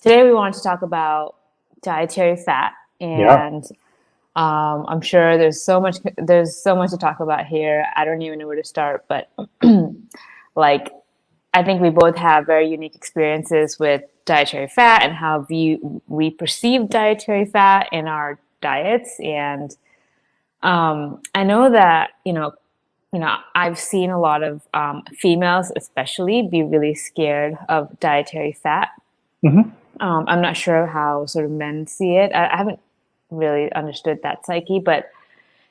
Today we want to talk about dietary fat, Yeah. and I'm sure there's so much to talk about here. I don't even know where to start, but like I think we both have very unique experiences with dietary fat and how we perceive dietary fat in our diets. And I know that I've seen a lot of females, especially, be really scared of dietary fat. hmm I'm not sure how sort of men see it. I haven't really understood that psyche, but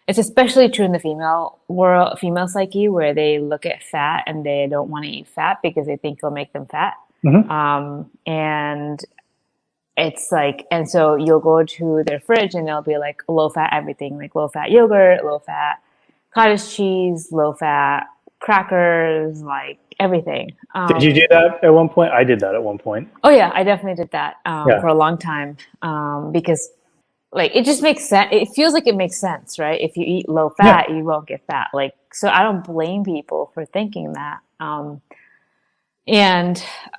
it's especially true in the female psyche, where they look at fat and they don't want to eat fat because they think it'll make them fat. hmm And it's like, and so you'll go to their fridge and they'll be like low fat everything, like low fat yogurt, low fat cottage cheese, low fat crackers, like everything. Did you do that at one point? I did that at one point. Oh yeah, I definitely did that Yeah. for a long time because like it just makes sense. It feels like it makes sense, right? If you eat low Yeah. fat, you won't get fat. Like, so I don't blame people for thinking that. And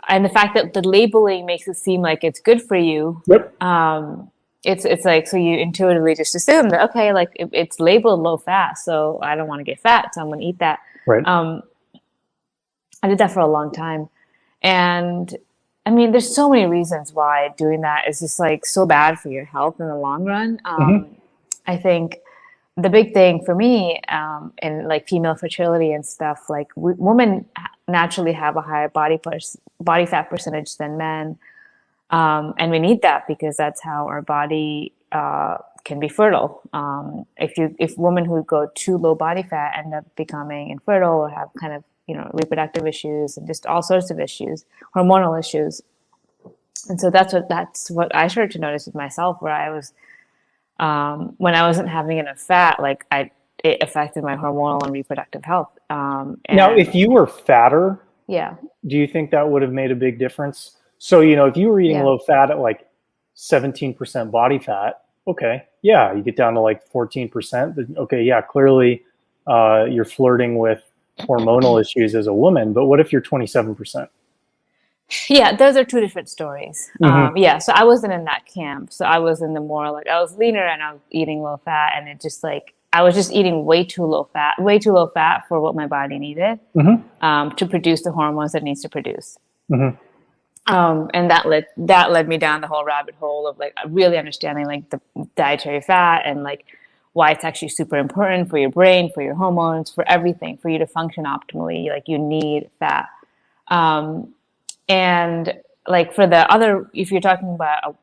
and the fact that the labeling makes it seem like it's good for you, Yep. it's like, so you intuitively just assume that, okay, like it's labeled low fat, so I don't want to get fat, so I'm going to eat that. Right. Um, I did that for a long time. And I mean, there's so many reasons why doing that is just like so bad for your health in the long run. hmm I think the big thing for me, in like female fertility and stuff, like women naturally have a higher body fat percentage than men. And we need that because that's how our body can be fertile. If women who go too low body fat end up becoming infertile or have kind of reproductive issues and just all sorts of issues, hormonal issues. And so that's what I started to notice with myself, where I was when I wasn't having enough fat, like it affected my hormonal and reproductive health. Now, And if you were fatter, yeah, do you think that would have made a big difference? So, if you were eating yeah. low fat at like 17% body fat, okay, yeah, you get down to like 14%. Okay, yeah, clearly you're flirting with hormonal issues as a woman. But what if you're 27%? Yeah, those are two different stories. hmm Yeah, so I wasn't in that camp. So I was in the more like I was leaner and I was eating low fat, and it just like I was just eating way too low fat for what my body needed hmm to produce the hormones it needs to produce. hmm And that led me down the whole rabbit hole of like really understanding like the dietary fat and like why it's actually super important for your brain, for your hormones, for everything, for you to function optimally. Like you need fat. Um, and like for the other, if you're talking about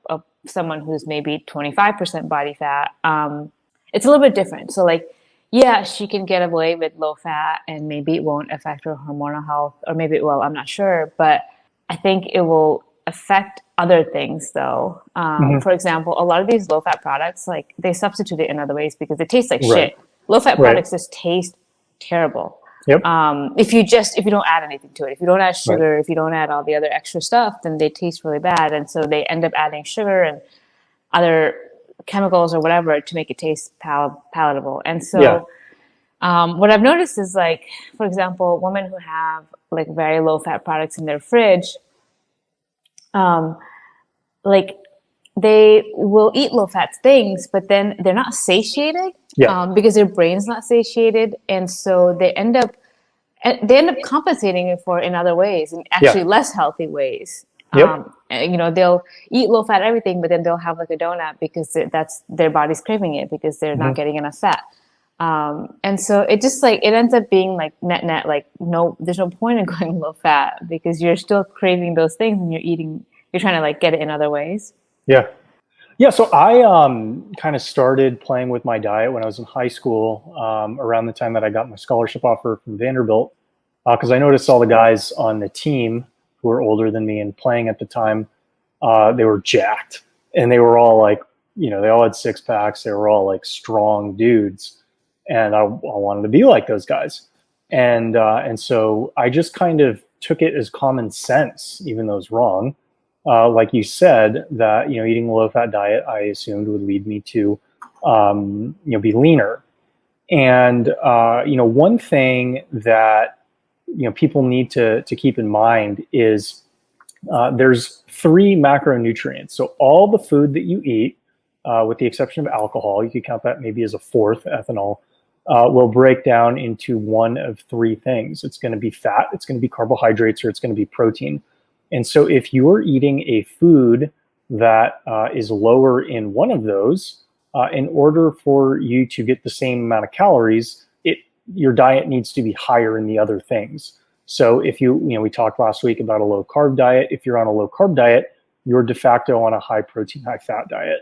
someone who's maybe 25% body fat, it's a little bit different. So like, yeah, she can get away with low fat and maybe it won't affect her hormonal health, or maybe it will, I'm not sure. But I think it will affect other things though. hmm For example, a lot of these low fat products, like they substitute it in other ways because they taste like Right. shit. Low fat Right. products just taste terrible. Yep. If you don't add anything to it, if you don't add Right. sugar, if you don't add all the other extra stuff, then they taste really bad. And so they end up adding sugar and other chemicals or whatever to make it taste palatable. And Yeah. so what I've noticed is like, for example, women who have like very low fat products in their fridge, um, like they will eat low fat things, but then they're not satiated Yeah. because their brain's not satiated, and so they end up compensating it for in other ways, in Yeah. actually less healthy ways. Yep. They'll eat low fat everything, but then they'll have like a donut because that's their body's craving it because they're not hmm getting enough fat. And so it just like it ends up being like net like no, there's no point in going low fat because you're still craving those things and you're trying to like get it in other ways. Yeah. Yeah, so I kind of started playing with my diet when I was in high school, around the time that I got my scholarship offer from Vanderbilt, because I noticed all the guys on the team who were older than me and playing at the time, they were jacked, and they were all like, they all had six packs. They were all like strong dudes, and I wanted to be like those guys, and so I just kind of took it as common sense, even though it's wrong, like you said, that eating a low-fat diet, I assumed would lead me to be leaner. And one thing that people need to keep in mind is there's 3 macronutrients. So all the food that you eat, with the exception of alcohol, you could count that maybe as a 4th, ethanol, will break down into one of 3 things. It's going to be fat, it's going to be carbohydrates, or it's going to be protein. And so if you're eating a food that is lower in one of those, in order for you to get the same amount of calories, your diet needs to be higher in the other things. So if we talked last week about a low carb diet. If you're on a low carb diet, you're de facto on a high protein, high fat diet.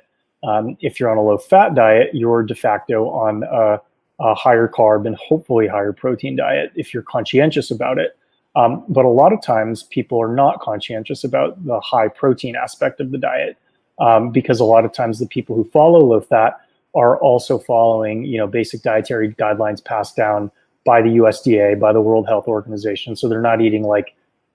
If you're on a low fat diet, you're de facto on a higher carb and hopefully higher protein diet if you're conscientious about it. But a lot of times people are not conscientious about the high protein aspect of the diet, because a lot of times the people who follow low fat are also following, basic dietary guidelines passed down by the USDA, by the World Health Organization. So they're not eating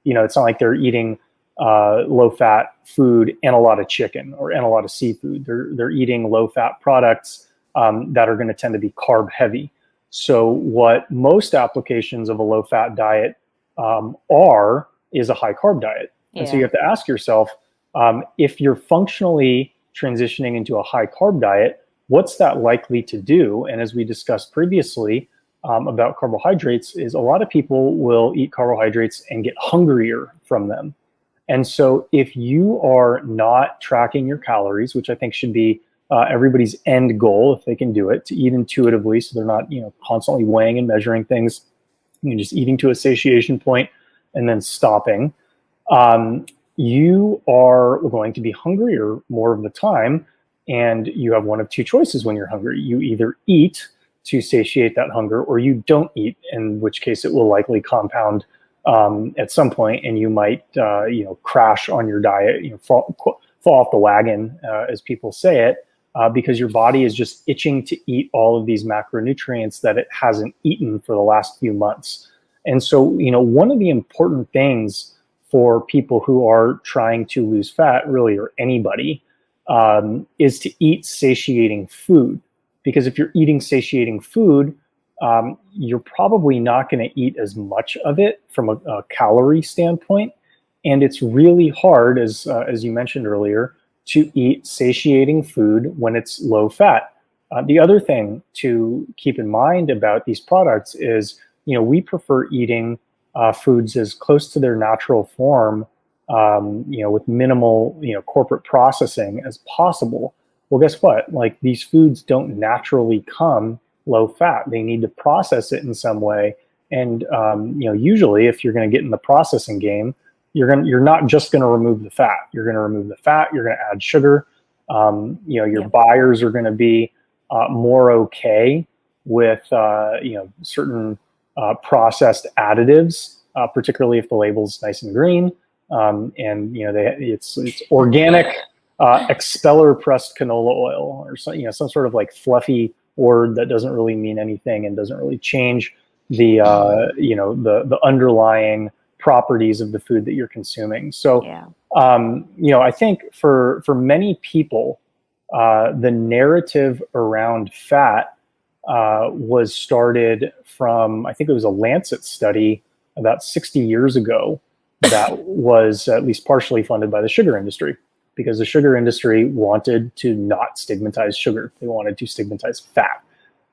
it's not like they're eating low fat food and a lot of chicken and a lot of seafood. They're eating low fat products that are going to tend to be carb heavy. So what most applications of a low fat diet is a high carb diet. Yeah. And so you have to ask yourself, if you're functionally transitioning into a high carb diet, what's that likely to do? And as we discussed previously about carbohydrates, is a lot of people will eat carbohydrates and get hungrier from them. And so if you are not tracking your calories, which I think should be everybody's end goal, if they can do it, to eat intuitively, so they're not constantly weighing and measuring things, just eating to a satiation point and then stopping, you are going to be hungrier more of the time. And you have one of 2 choices when you're hungry. You either eat to satiate that hunger, or you don't eat, in which case it will likely compound at some point, and you might crash on your diet, fall off the wagon, as people say it, because your body is just itching to eat all of these macronutrients that it hasn't eaten for the last few months. And so, one of the important things for people who are trying to lose fat, really, or anybody, is to eat satiating food. Because if you're eating satiating food, you're probably not going to eat as much of it from a calorie standpoint. And it's really hard, as you mentioned earlier, to eat satiating food when it's low fat. The other thing to keep in mind about these products is, we prefer eating foods as close to their natural form, with minimal, corporate processing as possible. Well, guess what? Like, these foods don't naturally come low fat. They need to process it in some way. And, usually if you're going to get in the processing game, you're not just going to remove the fat. You're going to remove the fat. You're going to add sugar. Your buyers are going to be more okay with, certain processed additives, particularly if the label's nice and green. It's organic expeller pressed canola oil, or some sort of like fluffy word that doesn't really mean anything and doesn't really change the underlying properties of the food that you're consuming. So, I think for many people, the narrative around fat was started from, I think it was a Lancet study about 60 years ago that was at least partially funded by the sugar industry, because the sugar industry wanted to not stigmatize sugar. They wanted to stigmatize fat.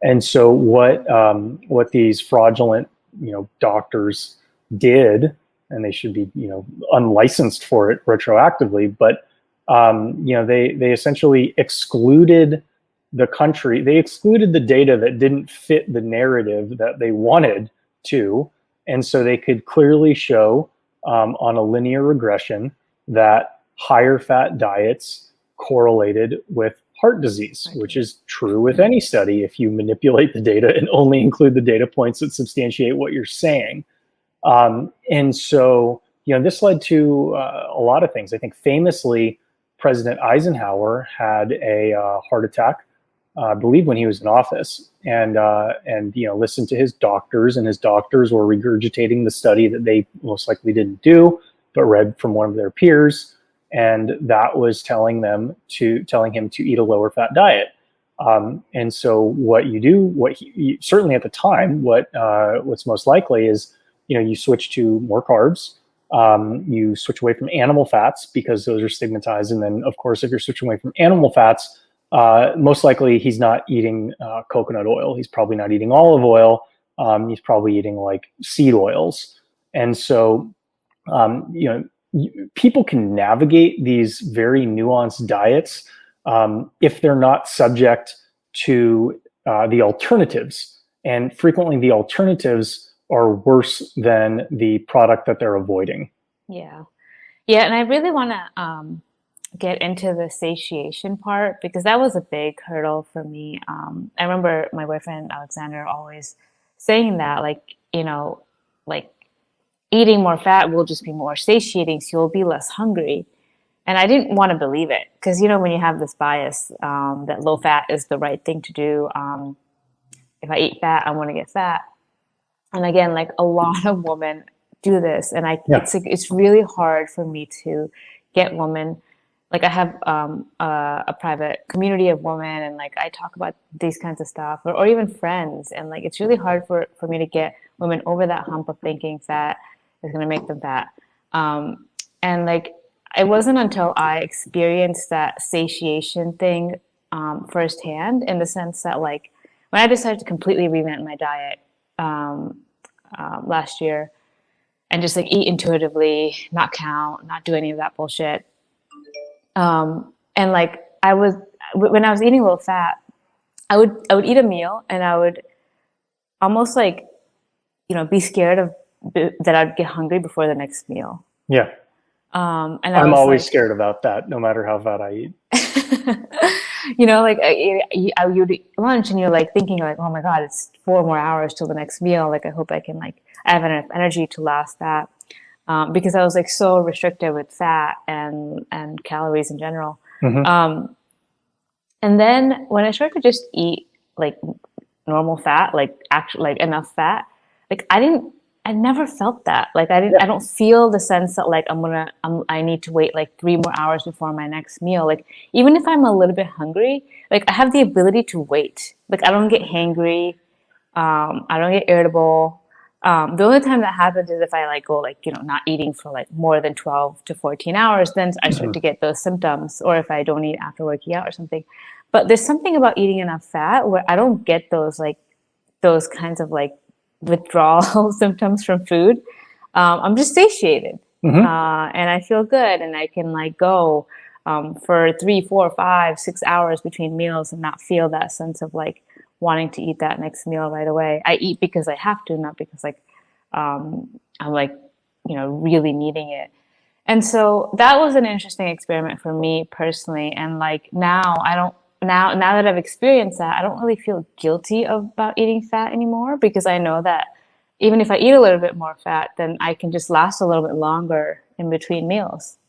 And so what these fraudulent, doctors did, and they should be, unlicensed for it retroactively, but, they essentially excluded the country. They excluded the data that didn't fit the narrative that they wanted to. And so they could clearly show on a linear regression that higher fat diets correlated with heart disease, which is true with any study if you manipulate the data and only include the data points that substantiate what you're saying. And so, this led to a lot of things. I think famously, President Eisenhower had a heart attack, I believe, when he was in office, and listened to his doctors, and his doctors were regurgitating the study that they most likely didn't do, but read from one of their peers, and that was telling him to eat a lower fat diet. And so what you do, certainly at the time, what's most likely is, you switch to more carbs, You switch away from animal fats because those are stigmatized. And then, of course, if you're switching away from animal fats, most likely he's not eating coconut oil. He's probably not eating olive oil. He's probably eating like seed oils. And so, people can navigate these very nuanced diets if they're not subject to the alternatives. And frequently the alternatives are worse than the product that they're avoiding. Yeah. Yeah. And I really want to get into the satiation part because that was a big hurdle for me. I remember my boyfriend, Alexander, always saying that, like, like eating more fat will just be more satiating, so you'll be less hungry. And I didn't want to believe it because, when you have this bias that low fat is the right thing to do, if I eat fat, I want to get fat. And again, like a lot of women do this, and it's really hard for me to get women. Like I have a private community of women, and like I talk about these kinds of stuff, or even friends, and like it's really hard for me to get women over that hump of thinking fat is going to make them fat. And like it wasn't until I experienced that satiation thing firsthand, in the sense that like when I decided to completely revamp my diet last year and just like eat intuitively, not count, not do any of that bullshit. And like when I was eating low fat, I would eat a meal and I would almost like, be scared that I'd get hungry before the next meal. Yeah. And I'm always scared about that, no matter how fat I eat. Like you'd eat lunch and you're like thinking like, oh my God, it's 4 more hours till the next meal. Like, I hope I can I have enough energy to last that. Because I was like so restricted with fat and calories in general. Mm-hmm. And then when I started to just eat like normal fat, like actually like enough fat, like I never felt that. Like I don't feel the sense that like I need to wait like 3 more hours before my next meal. Like even if I'm a little bit hungry, like I have the ability to wait. Like I don't get hangry. I don't get irritable. The only time that happens is if I like go like, not eating for like more than 12 to 14 hours, then I start to get those symptoms, or if I don't eat after working out or something. But there's something about eating enough fat where I don't get those kinds of like withdrawal symptoms from food. I'm just satiated, and I feel good, and I can like go for 3, 4, 5, 6 hours between meals and not feel that sense of like wanting to eat that next meal right away. I eat because I have to, not because like I'm like really needing it. And so that was an interesting experiment for me personally. And like now that I've experienced that, I don't really feel guilty about eating fat anymore, because I know that even if I eat a little bit more fat, then I can just last a little bit longer in between meals.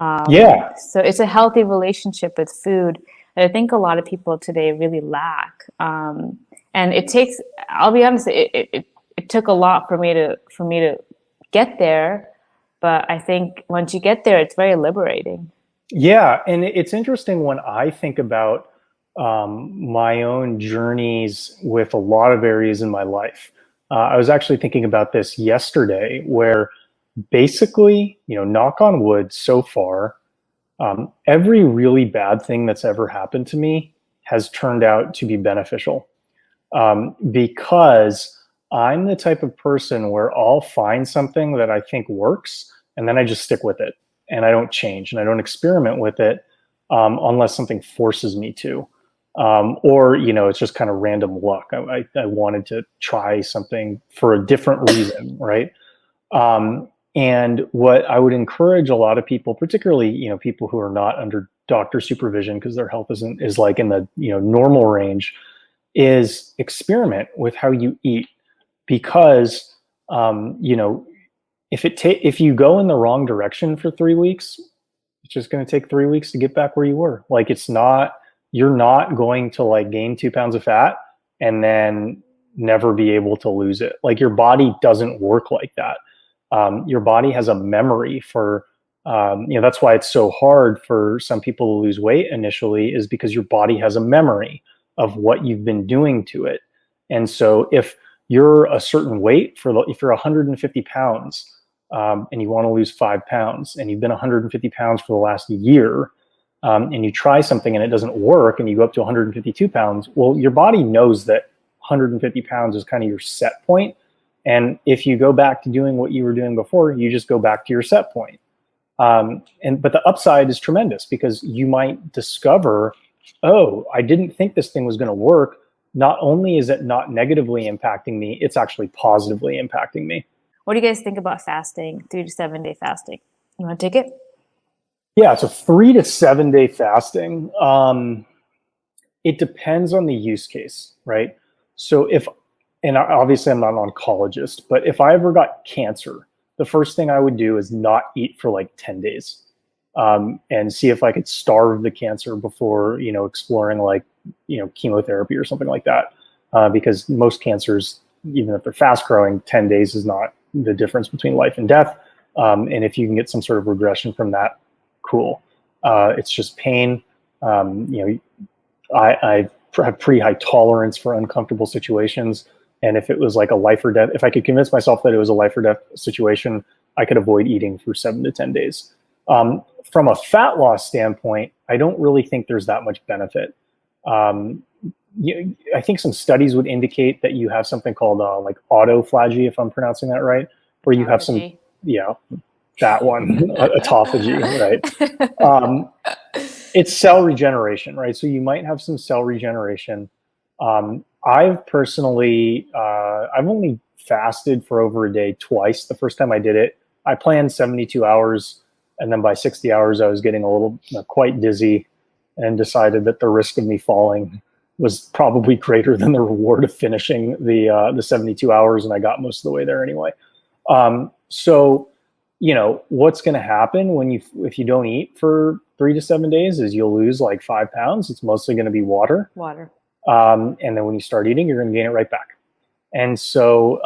So it's a healthy relationship with food that I think a lot of people today really lack. And it takes, I'll be honest, it took a lot for me to get there. But I think once you get there, it's very liberating. Yeah. And it's interesting when I think about my own journeys with a lot of areas in my life. I was actually thinking about this yesterday, where basically, knock on wood, so far, every really bad thing that's ever happened to me has turned out to be beneficial, because I'm the type of person where I'll find something that I think works, and then I just stick with it, and I don't change, and I don't experiment with it unless something forces me to. Or, it's just kind of random luck. I wanted to try something for a different reason, right? And what I would encourage a lot of people, particularly, people who are not under doctor supervision because their health is like in the, normal range, is experiment with how you eat. Because, if you go in the wrong direction for 3 weeks, it's just going to take 3 weeks to get back where you were. Like, you're not going to like gain 2 pounds of fat and then never be able to lose it. Like, your body doesn't work like that. Your body has a memory for, that's why it's so hard for some people to lose weight initially, is because your body has a memory of what you've been doing to it. And so if you're a certain weight, if you're 150 pounds, and you want to lose 5 pounds, and you've been 150 pounds for the last year, and you try something and it doesn't work, and you go up to 152 pounds, well, your body knows that 150 pounds is kind of your set point. And if you go back to doing what you were doing before, you just go back to your set point. But the upside is tremendous, because you might discover, oh, I didn't think this thing was going to work. Not only is it not negatively impacting me, it's actually positively impacting me. What do you guys think about fasting, 3 to 7 day fasting? You want to take it? Yeah, so 3 to 7 day fasting, it depends on the use case, right? So and obviously I'm not an oncologist, but if I ever got cancer, the first thing I would do is not eat for like 10 days, and see if I could starve the cancer before, exploring like, chemotherapy or something like that. Because most cancers, even if they're fast growing, 10 days is not the difference between life and death. And if you can get some sort of regression from that, cool. It's just pain. I have pretty high tolerance for uncomfortable situations. And if it was like a life or death, if I could convince myself that it was a life or death situation, I could avoid eating for 7 to 10 days. From a fat loss standpoint, I don't really think there's that much benefit. I think some studies would indicate that you have something called like autophagy, if I'm pronouncing that right, where you have some, that one, autophagy, right? It's cell regeneration, right? So you might have some cell regeneration. I've personally, I've only fasted for over a day twice. The first time I did it, I planned 72 hours. And then by 60 hours, I was getting a little, quite dizzy, and decided that the risk of me falling was probably greater than the reward of finishing the 72 hours. And I got most of the way there anyway. So, what's going to happen if you don't eat for 3 to 7 days is you'll lose like 5 pounds. It's mostly going to be water. And then when you start eating, you're going to gain it right back. And so,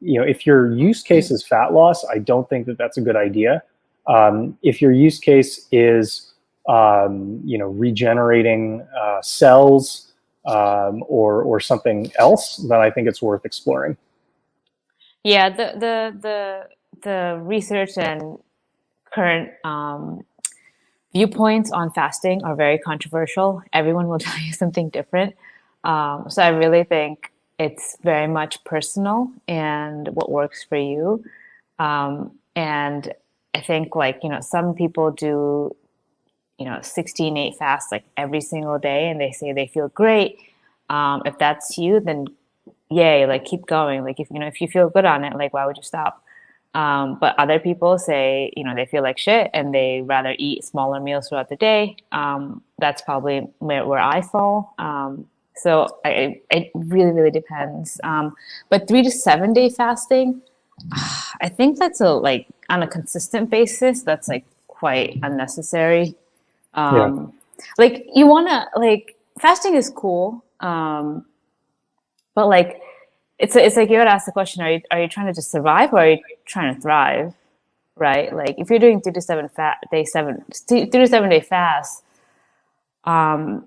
if your use case is fat loss, I don't think that that's a good idea. If your use case is, regenerating cells, or something else, then I think it's worth exploring. Yeah, the research and current viewpoints on fasting are very controversial. Everyone will tell you something different. So I really think it's very much personal and what works for you. And I think some people do, 16/8 fast like every single day, and they say they feel great. If that's you, then yay, like keep going. Like if you feel good on it, like why would you stop? But other people say, they feel like shit and they rather eat smaller meals throughout the day. That's probably where I fall. So it really, really depends. But 3 to 7 day fasting, I think that's on a consistent basis, that's like quite unnecessary. Like you want to fasting is cool. But it's like you would ask the question, are you trying to just survive, or are you trying to thrive? Right? Like if you're doing 3 to 7 day fast, how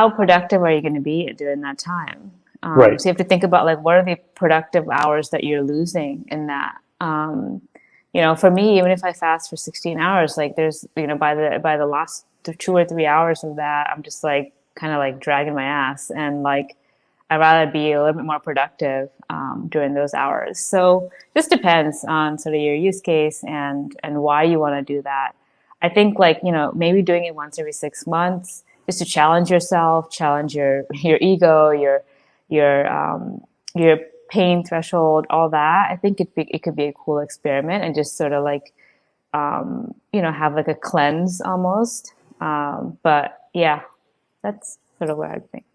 productive are you going to be during that time? Right. So you have to think about what are the productive hours that you're losing in that. For me, even if I fast for 16 hours, there's by the last 2 or 3 hours of that, I'm just kind of dragging my ass, and I'd rather be a little bit more productive during those hours. So just depends on sort of your use case and why you want to do that. I think maybe doing it once every 6 months just to challenge yourself, challenge your ego, your pain threshold, all that. I think it could be a cool experiment, and just sort of have a cleanse almost. But yeah, that's sort of what I think.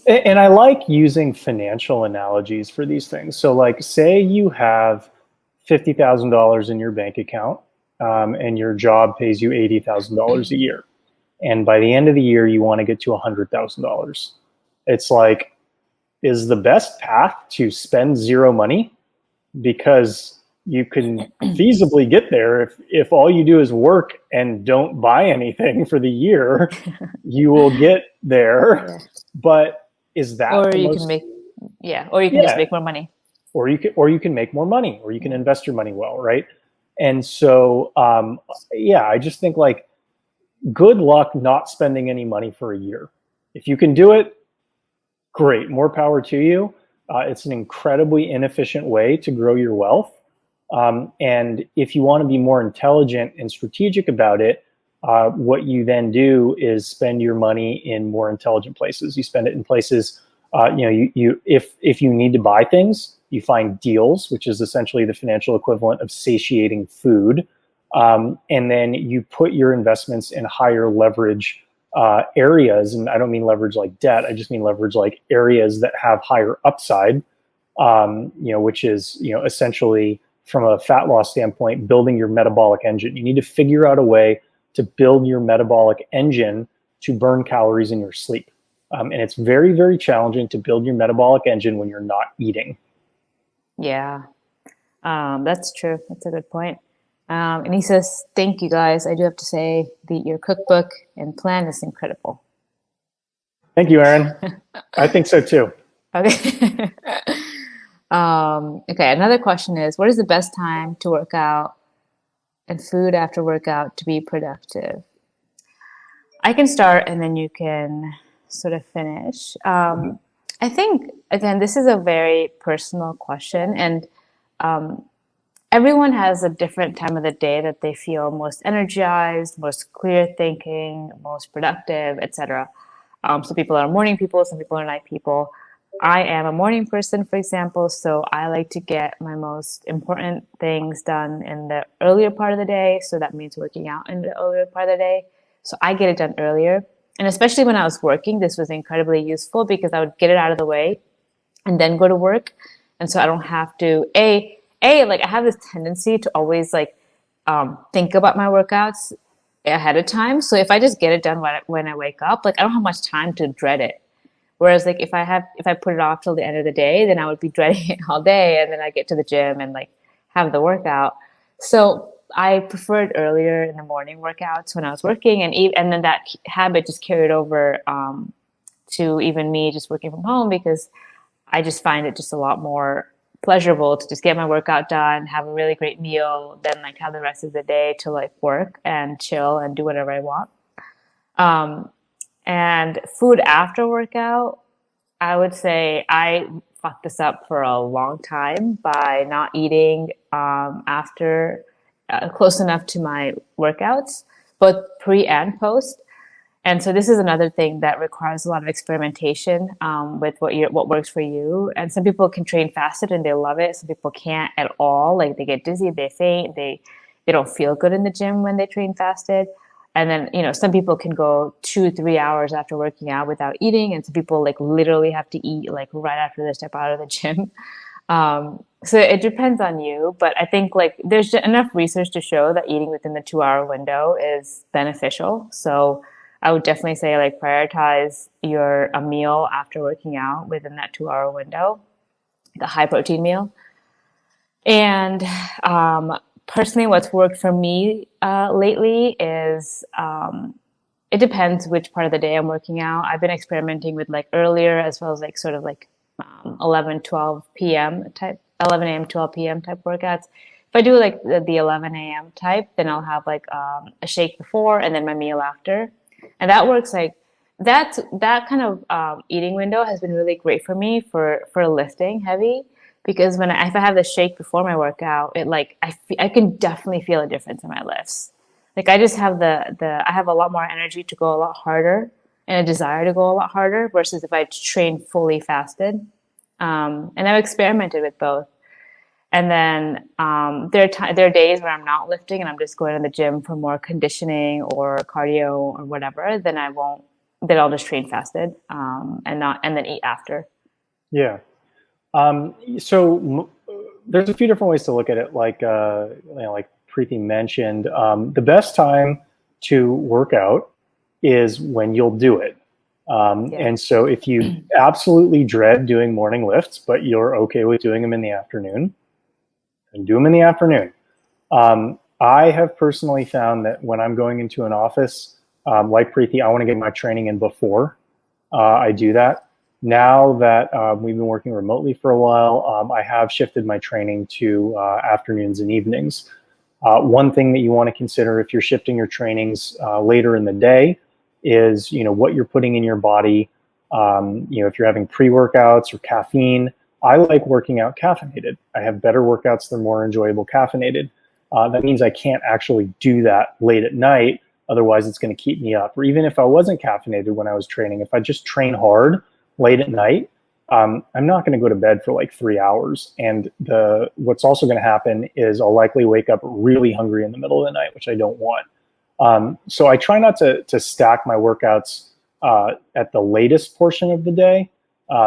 And I like using financial analogies for these things. So say you have $50,000 in your bank account, and your job pays you $80,000 a year. And by the end of the year, you want to get to $100,000. It's is the best path to spend zero money, because you can feasibly get there if all you do is work and don't buy anything for the year. You will get there. Yeah. But is that or you can just make more money? or you can make more money, or you can invest your money well, right? And so, yeah, I just think like, good luck not spending any money for a year. If you can do it, great, more power to you. It's an incredibly inefficient way to grow your wealth. And if you want to be more intelligent and strategic about it, what you then do is spend your money in more intelligent places. You spend it in places, if you need to buy things, you find deals, which is essentially the financial equivalent of satiating food. And then you put your investments in higher leverage areas. And I don't mean leverage like debt. I just mean leverage like areas that have higher upside, which is, essentially from a fat loss standpoint, building your metabolic engine. You need to figure out a way to build your metabolic engine to burn calories in your sleep. And it's very, very challenging to build your metabolic engine when you're not eating. Yeah, that's true. That's a good point. And he says, thank you guys. I do have to say your cookbook and plan is incredible. Thank you, Aaron. I think so too. Okay. Okay, another question is, what is the best time to work out and food after workout to be productive? I can start and then you can sort of finish. I think, again, this is a very personal question, and everyone has a different time of the day that they feel most energized, most clear thinking, most productive, etc. Some people are morning people, some people are night people. I am a morning person, for example, so I like to get my most important things done in the earlier part of the day. So that means working out in the earlier part of the day. So I get it done earlier. And especially when I was working, this was incredibly useful because I would get it out of the way and then go to work. And so I don't have to, like I have this tendency to always like think about my workouts ahead of time. So if I just get it done when I wake up, like I don't have much time to dread it. Whereas like if I put it off till the end of the day, then I would be dreading it all day, and then I get to the gym and like have the workout. So I preferred earlier in the morning workouts when I was working, and then that habit just carried over to even me just working from home, because I just find it just a lot more pleasurable to just get my workout done, have a really great meal, then like have the rest of the day to like work and chill and do whatever I want. And food after workout, I would say I fucked this up for a long time by not eating after close enough to my workouts, both pre and post. And so this is another thing that requires a lot of experimentation with what works for you. And some people can train fasted and they love it. Some people can't at all. Like they get dizzy, they faint, they don't feel good in the gym when they train fasted. And then, some people can go 2-3 hours after working out without eating. And some people like literally have to eat like right after they step out of the gym. So it depends on you, but I think like there's enough research to show that eating within the 2-hour window is beneficial. So I would definitely say like prioritize a meal after working out within that 2-hour window, like a high protein meal. And personally, what's worked for me lately is it depends which part of the day I'm working out. I've been experimenting with like earlier as well as like sort of like 11 a.m., 12 p.m. type workouts. If I do like the 11 a.m. type, then I'll have like a shake before and then my meal after. And that works like that kind of eating window has been really great for me for lifting heavy, because if I have the shake before my workout, it like I can definitely feel a difference in my lifts. Like I just have I have a lot more energy to go a lot harder and a desire to go a lot harder versus if I train fully fasted. And I've experimented with both. And then there are days where I'm not lifting and I'm just going to the gym for more conditioning or cardio or whatever. Then I'll just train fasted and then eat after. Yeah. So there's a few different ways to look at it. Like like Preethi mentioned, the best time to work out is when you'll do it. And so if you absolutely dread doing morning lifts, but you're okay with doing them in the afternoon, then do them in the afternoon. I have personally found that when I'm going into an office, like Preethi, I want to get my training in before I do that. Now that we've been working remotely for a while, I have shifted my training to afternoons and evenings. One thing that you want to consider if you're shifting your trainings later in the day is, what you're putting in your body. If you're having pre-workouts or caffeine, I like working out caffeinated. I have better workouts that are more enjoyable caffeinated. That means I can't actually do that late at night. Otherwise, it's going to keep me up. Or even if I wasn't caffeinated when I was training, if I just train hard late at night, I'm not going to go to bed for like 3 hours. And what's also going to happen is I'll likely wake up really hungry in the middle of the night, which I don't want. So I try not to stack my workouts at the latest portion of the day,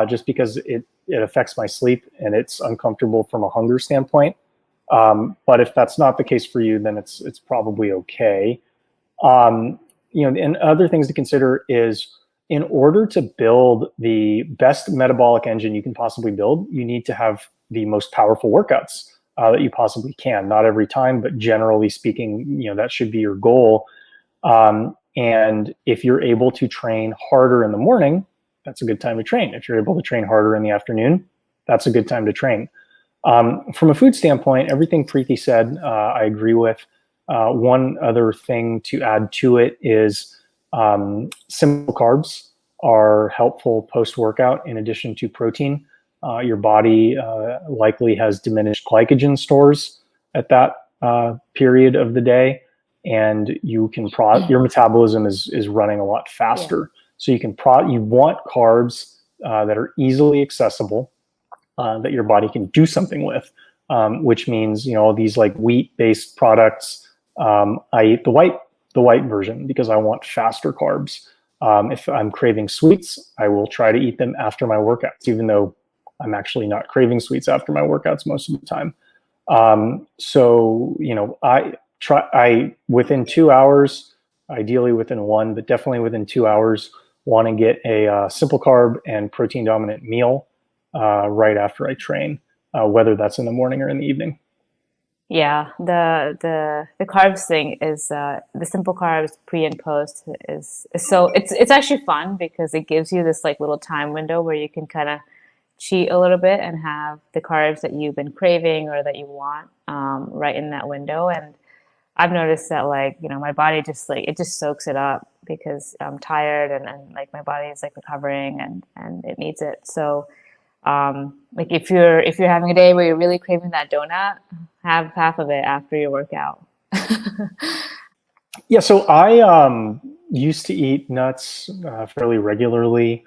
just because it affects my sleep and it's uncomfortable from a hunger standpoint. But if that's not the case for you, then it's probably okay. And other things to consider is, in order to build the best metabolic engine you can possibly build, you need to have the most powerful workouts that you possibly can. Not every time, but generally speaking, that should be your goal. And if you're able to train harder in the morning, that's a good time to train. If you're able to train harder in the afternoon, that's a good time to train. From a food standpoint, everything Preethi said, I agree with. One other thing to add to it is simple carbs are helpful post-workout in addition to protein. Your body likely has diminished glycogen stores at that period of the day, and your metabolism is running a lot faster. Yeah. So you want carbs that are easily accessible, that your body can do something with, which means these like wheat-based products. I eat the white version because I want faster carbs. If I'm craving sweets, I will try to eat them after my workouts, even though I'm actually not craving sweets after my workouts most of the time. I within 2 hours, ideally within one, but definitely within 2 hours, want to get a simple carb and protein dominant meal right after I train, whether that's in the morning or in the evening. Yeah, the carbs thing is the simple carbs pre and post is so it's actually fun because it gives you this like little time window where you can kind of cheat a little bit and have the carbs that you've been craving or that you want right in that window. And I've noticed that my body just it just soaks it up because I'm tired and like my body is like recovering and it needs it. So like if you're having a day where you're really craving that donut, have half of it after your workout. Yeah, so I used to eat nuts fairly regularly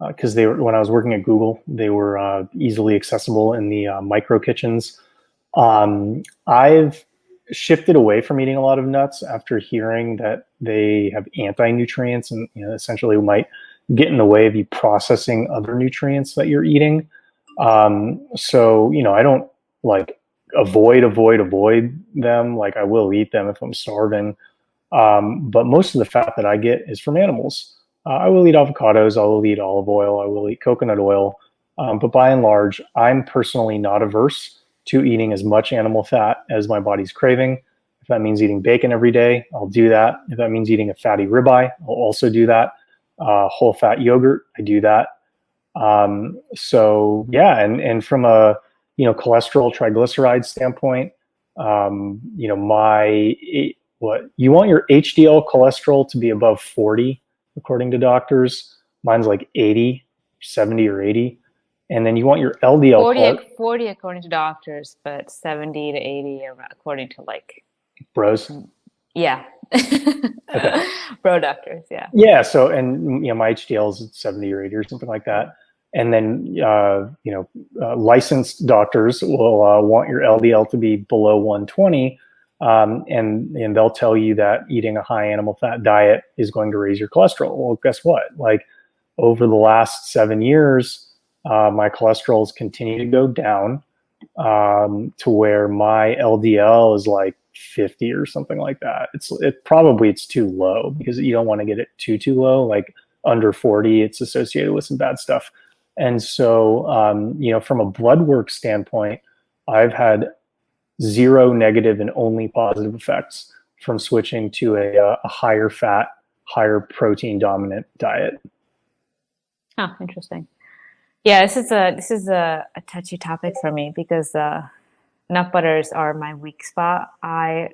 because when I was working at Google, they were easily accessible in the micro kitchens. I've shifted away from eating a lot of nuts after hearing that they have anti-nutrients and essentially might get in the way of you processing other nutrients that you're eating. So I don't like avoid them. Like I will eat them if I'm starving. But most of the fat that I get is from animals. I will eat avocados, I will eat olive oil, I will eat coconut oil. But by and large, I'm personally not averse to eating as much animal fat as my body's craving. If that means eating bacon every day, I'll do that. If that means eating a fatty ribeye, I'll also do that. Whole fat yogurt, I do that. So yeah, and from a cholesterol triglyceride standpoint, what you want your HDL cholesterol to be above 40 according to doctors. Mine's like 80, 70 or 80. And then you want your LDL 40 according to doctors, but 70 to 80 according to bros. Yeah. Okay. Bro doctors, yeah. Yeah, so and my HDL is 70 or 80 or something like that. And then licensed doctors will want your LDL to be below 120. And they'll tell you that eating a high animal fat diet is going to raise your cholesterol. Well, guess what? Like over the last 7 years, my cholesterol has continued to go down to where my LDL is like 50 or something like that. It's too low because you don't want to get it too low. Like under 40, it's associated with some bad stuff. And so, from a blood work standpoint, I've had zero negative and only positive effects from switching to a higher fat, higher protein dominant diet. Oh, interesting. Yeah, this is a touchy topic for me because nut butters are my weak spot. I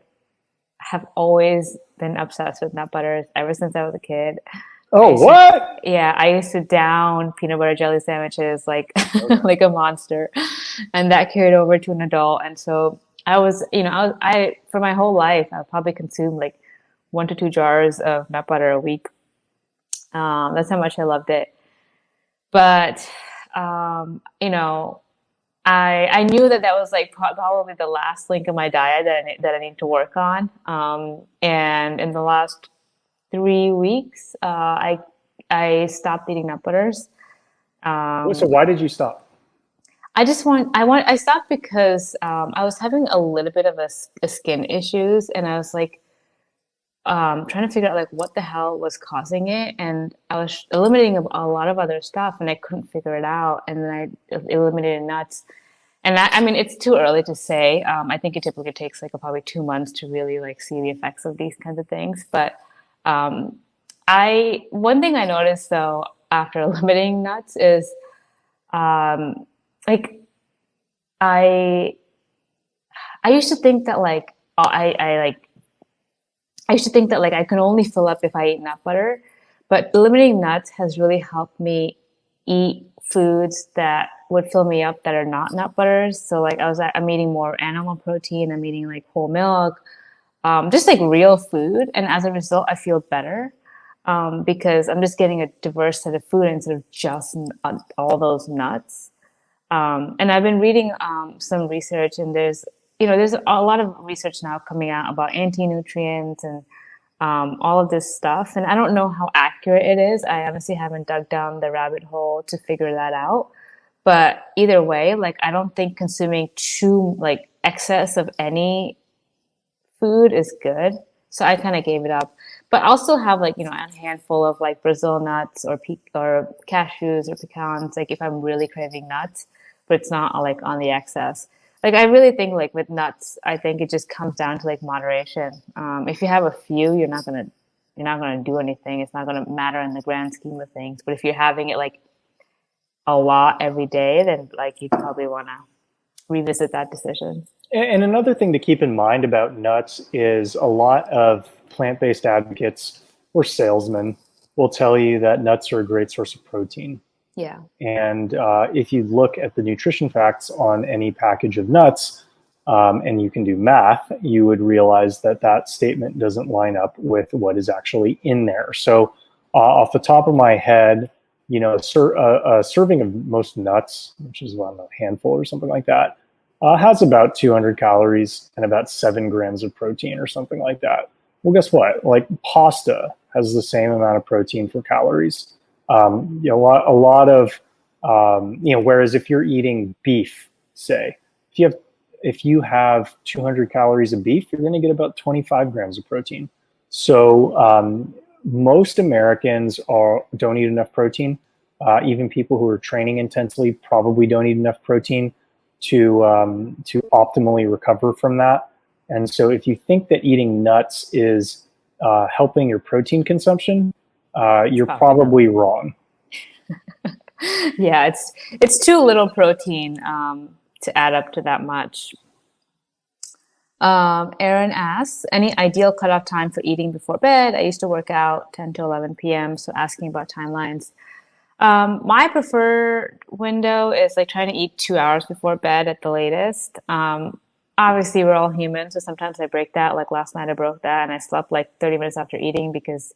have always been obsessed with nut butters ever since I was a kid. I Oh, used to, what? yeah, I used to down peanut butter jelly sandwiches like Okay. like a monster, and that carried over to an adult. And so I was, I for my whole life, I probably consumed like 1 to 2 jars of nut butter a week. That's how much I loved it. But you know, I knew that that was like probably the last link in my diet that I need to work on. And in the last 3 weeks, I stopped eating nut butters. So Um, why did you stop? I stopped because I was having a little bit of a skin issues, and I was like trying to figure out like what the hell was causing it, and I was eliminating a lot of other stuff, and I couldn't figure it out, and then I eliminated nuts. And I mean, it's too early to say. I think it typically takes like probably 2 months to really like see the effects of these kinds of things. But um, I one thing I noticed though after limiting nuts is um, like I I used to think that like I used to think that like I can only fill up if I eat nut butter, but limiting nuts has really helped me eat foods that would fill me up that are not nut butters. So like I'm eating more animal protein. I'm eating like whole milk, just like real food, and as a result, I feel better because I'm just getting a diverse set of food instead of just all those nuts. And I've been reading some research, and there's a lot of research now coming out about anti-nutrients and all of this stuff. And I don't know how accurate it is. I honestly haven't dug down the rabbit hole to figure that out. But either way, like I don't think consuming too like excess of any food is good. So I kind of gave it up. But I'll still have like, a handful of like Brazil nuts or cashews or pecans, like if I'm really craving nuts, but it's not like on the excess. Like I really think like with nuts, I think it just comes down to like moderation. If you have a few, you're not gonna do anything. It's not gonna matter in the grand scheme of things. But if you're having it like a lot every day, then like you probably wanna revisit that decision. And another thing to keep in mind about nuts is a lot of plant-based advocates or salesmen will tell you that nuts are a great source of protein. Yeah. And if you look at the nutrition facts on any package of nuts, and you can do math, you would realize that that statement doesn't line up with what is actually in there. So off the top of my head, a serving of most nuts, which is about a handful or something like that, has about 200 calories and about 7 grams of protein or something like that. Well, guess what? Like pasta has the same amount of protein for calories. A lot of, whereas if you're eating beef, say, if you have 200 calories of beef, you're going to get about 25 grams of protein. So most Americans don't eat enough protein. Even people who are training intensely probably don't eat enough protein to optimally recover from that. And so if you think that eating nuts is helping your protein consumption, you're probably wrong. Yeah, it's too little protein to add up to that much. Aaron asks, any ideal cutoff time for eating before bed? I used to work out 10 to 11 p.m., so asking about timelines. My preferred window is like trying to eat 2 hours before bed at the latest. Obviously, we're all human, so sometimes I break that. Like last night, I broke that and I slept like 30 minutes after eating because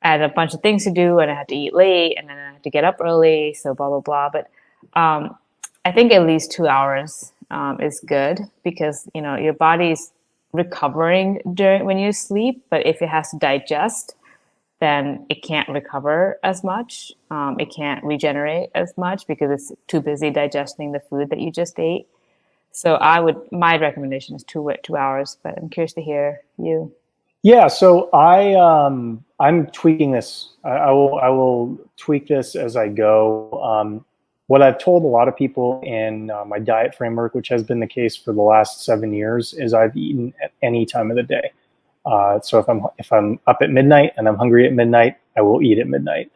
I had a bunch of things to do and I had to eat late and then I had to get up early, so blah, blah, blah. But I think at least 2 hours is good because, your body's recovering when you sleep, but if it has to digest, then it can't recover as much. It can't regenerate as much because it's too busy digesting the food that you just ate. So my recommendation is 2 hours, but I'm curious to hear you. Yeah, so I'm tweaking this. I will tweak this as I go. What I've told a lot of people in my diet framework, which has been the case for the last 7 years, is I've eaten at any time of the day. So if I'm up at midnight and I'm hungry at midnight, I will eat at midnight.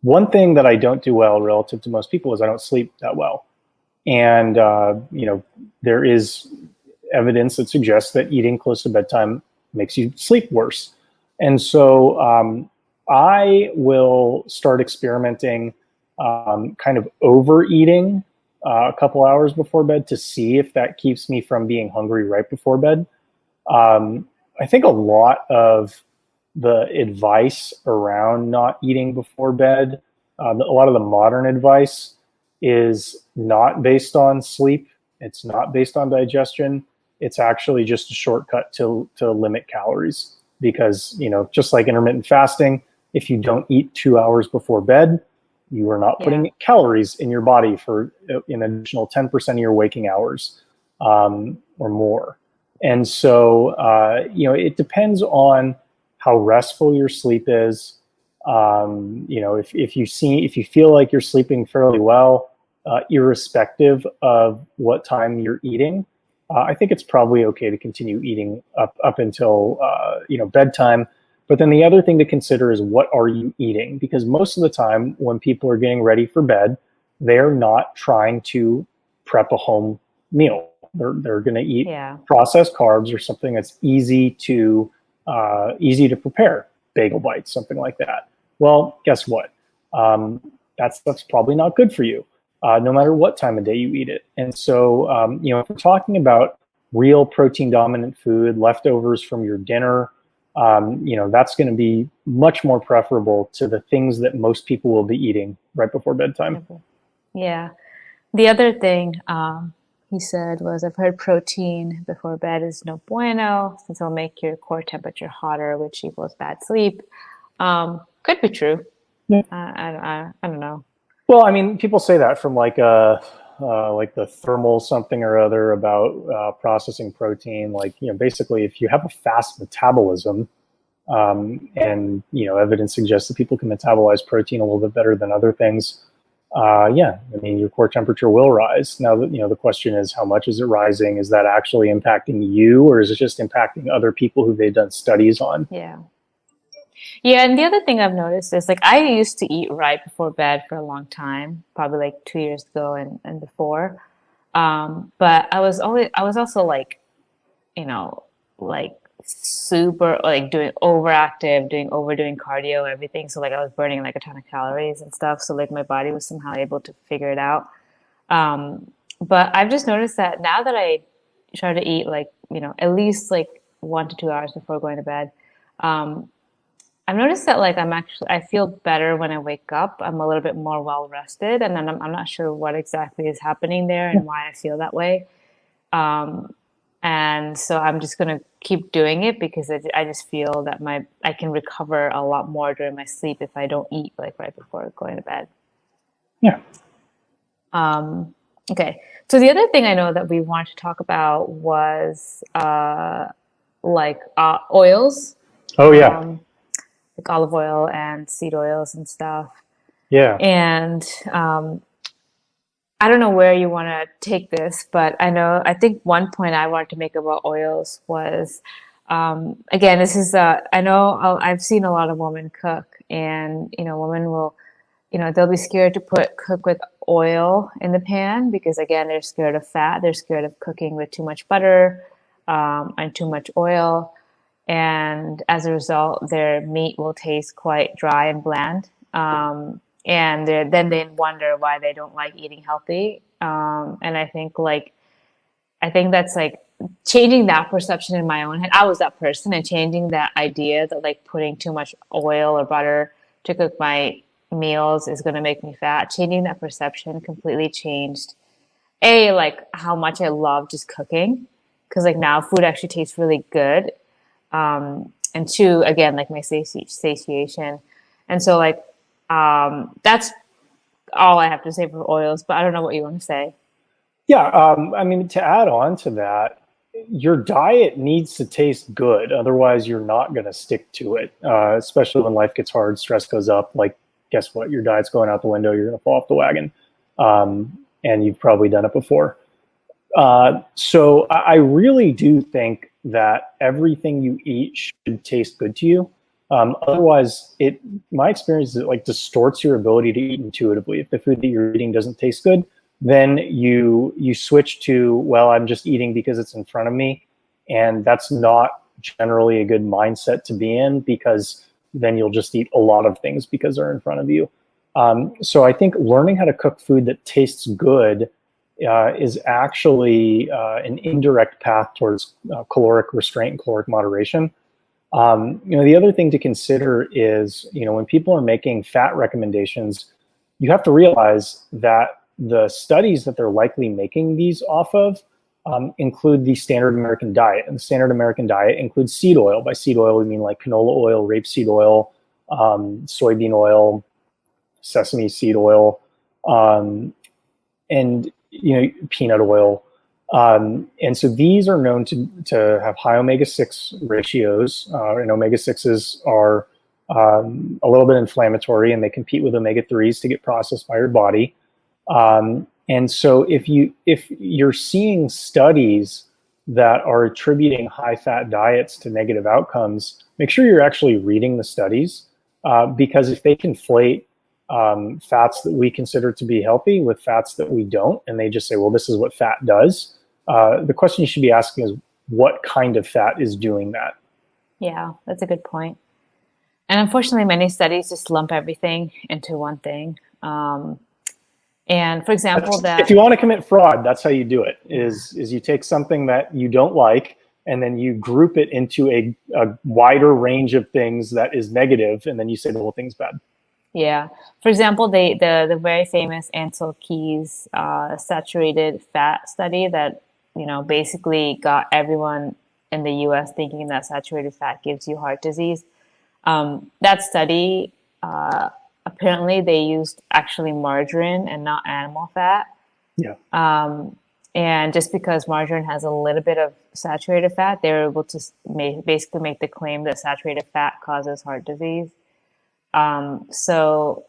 one thing that I don't do well relative to most people is I don't sleep that well. And, there is evidence that suggests that eating close to bedtime makes you sleep worse. And so I will start experimenting kind of overeating a couple hours before bed to see if that keeps me from being hungry right before bed. I think a lot of the advice around not eating before bed, a lot of the modern advice is not based on sleep. It's not based on digestion. It's actually just a shortcut to limit calories because, just like intermittent fasting, if you don't eat 2 hours before bed, you are not putting calories in your body for an additional 10% of your waking hours or more. And so, it depends on how restful your sleep is. If you feel like you're sleeping fairly well, irrespective of what time you're eating, I think it's probably okay to continue eating up until bedtime. But then the other thing to consider is, what are you eating? Because most of the time when people are getting ready for bed, they're not trying to prep a home meal. They're going to eat processed carbs or something that's easy to prepare, bagel bites, something like that. Well, guess what? That's probably not good for you, no matter what time of day you eat it. And so, if we're talking about real protein dominant food, leftovers from your dinner, that's going to be much more preferable to the things that most people will be eating right before bedtime. Yeah. The other thing he said was, I've heard protein before bed is no bueno, since it'll make your core temperature hotter, which equals bad sleep. Could be true. Yeah. I don't know. Well, I mean, people say that from like the thermal something or other about processing protein. Like, basically, if you have a fast metabolism, and evidence suggests that people can metabolize protein a little bit better than other things, your core temperature will rise. Now, the question is, how much is it rising? Is that actually impacting you, or is it just impacting other people who they've done studies on? Yeah, and the other thing I've noticed is, like, I used to eat right before bed for a long time, probably like 2 years ago and before. But I was also like, like super like overdoing cardio, everything. So like I was burning like a ton of calories and stuff. So like my body was somehow able to figure it out. But I've just noticed that now that I try to eat like, at least like 1 to 2 hours before going to bed, I've noticed that like I feel better when I wake up. I'm a little bit more well rested, and then I'm not sure what exactly is happening there and why I feel that way. And so I'm just gonna keep doing it because I just feel that I can recover a lot more during my sleep if I don't eat like right before going to bed. Yeah. Okay. So the other thing I know that we wanted to talk about was oils. Oh yeah. Like olive oil and seed oils and stuff. Yeah. And I don't know where you want to take this, but I think one point I wanted to make about oils was, again, this is, I've seen a lot of women cook, and, women will, they'll be scared to cook with oil in the pan because, again, they're scared of fat. They're scared of cooking with too much butter and too much oil. And as a result, their meat will taste quite dry and bland. And then they wonder why they don't like eating healthy. And I think that's like changing that perception in my own head. I was that person, and changing that idea that like putting too much oil or butter to cook my meals is going to make me fat. Changing that perception completely changed like how much I love just cooking, because like now food actually tastes really good. And 2, again, like my satiation. And so like, that's all I have to say for oils, but I don't know what you want to say. Yeah. To add on to that, your diet needs to taste good. Otherwise you're not going to stick to it. Especially when life gets hard, stress goes up. Like, guess what? Your diet's going out the window. You're going to fall off the wagon. And you've probably done it before. So I really do think that everything you eat should taste good to you. Otherwise, my experience is it like distorts your ability to eat intuitively. If the food that you're eating doesn't taste good, then you switch to, well, I'm just eating because it's in front of me, and that's not generally a good mindset to be in, because then you'll just eat a lot of things because they're in front of you. So I think learning how to cook food that tastes good is actually an indirect path towards caloric restraint and caloric moderation. The other thing to consider is, when people are making fat recommendations, you have to realize that the studies that they're likely making these off of include the standard American diet. And the standard American diet includes seed oil. By seed oil, we mean like canola oil, rapeseed oil, soybean oil, sesame seed oil, and peanut oil. And so these are known to have high omega-6 ratios, and omega-6s are a little bit inflammatory, and they compete with omega-3s to get processed by your body. And so if you're seeing studies that are attributing high-fat diets to negative outcomes, make sure you're actually reading the studies, because if they conflate fats that we consider to be healthy with fats that we don't, and they just say, well, this is what fat does, the question you should be asking is, what kind of fat is doing that? Yeah, that's a good point. And unfortunately, many studies just lump everything into one thing. And for example, if you want to commit fraud, that's how you do it, is you take something that you don't like, and then you group it into a wider range of things that is negative, and then you say the whole thing's bad. Yeah. For example, the very famous Ansel Keys saturated fat study that, basically got everyone in the US thinking that saturated fat gives you heart disease. That study, apparently they used actually margarine and not animal fat. Yeah. And just because margarine has a little bit of saturated fat, they were able to basically make the claim that saturated fat causes heart disease. So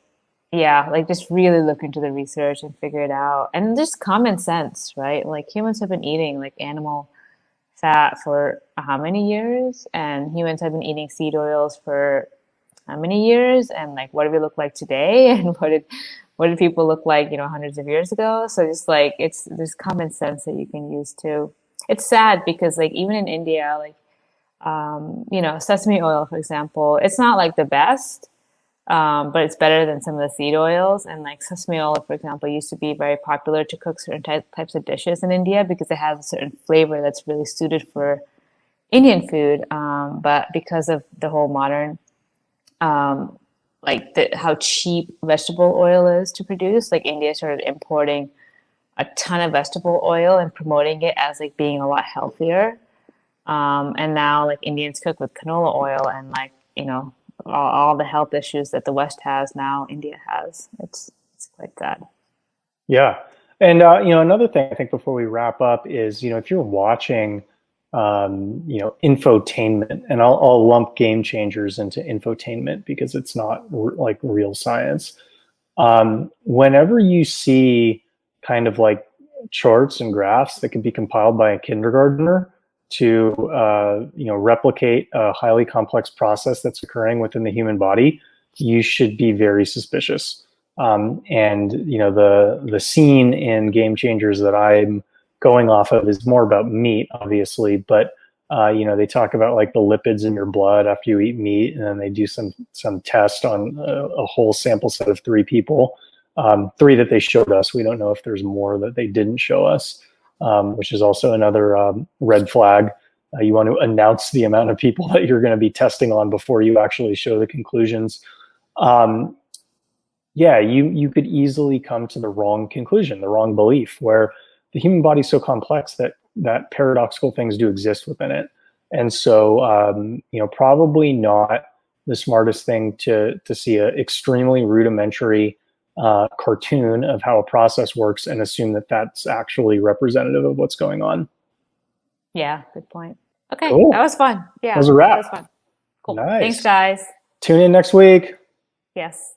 yeah, like just really look into the research and figure it out. And just common sense, right? Like humans have been eating like animal fat for how many years? And humans have been eating seed oils for how many years? And like, what do we look like today? And what did people look like, hundreds of years ago? So just like, there's common sense that you can use too. It's sad because like, even in India, like, sesame oil, for example, it's not like the best, but it's better than some of the seed oils. And like sesame oil, for example, used to be very popular to cook certain types of dishes in India because it has a certain flavor that's really suited for Indian food. But because of the whole modern, how cheap vegetable oil is to produce, like India started importing a ton of vegetable oil and promoting it as like being a lot healthier. And now like Indians cook with canola oil, and like, all the health issues that the West has now, India has. It's quite sad. Yeah. And, another thing I think before we wrap up is, if you're watching, infotainment, and I'll lump Game Changers into infotainment because it's not like real science. Whenever you see kind of like charts and graphs that can be compiled by a kindergartner to replicate a highly complex process that's occurring within the human body, you should be very suspicious. And the scene in Game Changers that I'm going off of is more about meat, obviously, but they talk about like the lipids in your blood after you eat meat, and then they do some test on a whole sample set of 3 people, 3 that they showed us. We don't know if there's more that they didn't show us. Which is also another red flag. You want to announce the amount of people that you're going to be testing on before you actually show the conclusions. You could easily come to the wrong conclusion, the wrong belief, where the human body is so complex that paradoxical things do exist within it. And so, probably not the smartest thing to see an extremely rudimentary cartoon of how a process works and assume that that's actually representative of what's going on. Yeah, good point. Okay, cool. That was fun. Yeah, that was a wrap. That was fun. Cool. Nice. Thanks, guys. Tune in next week. Yes.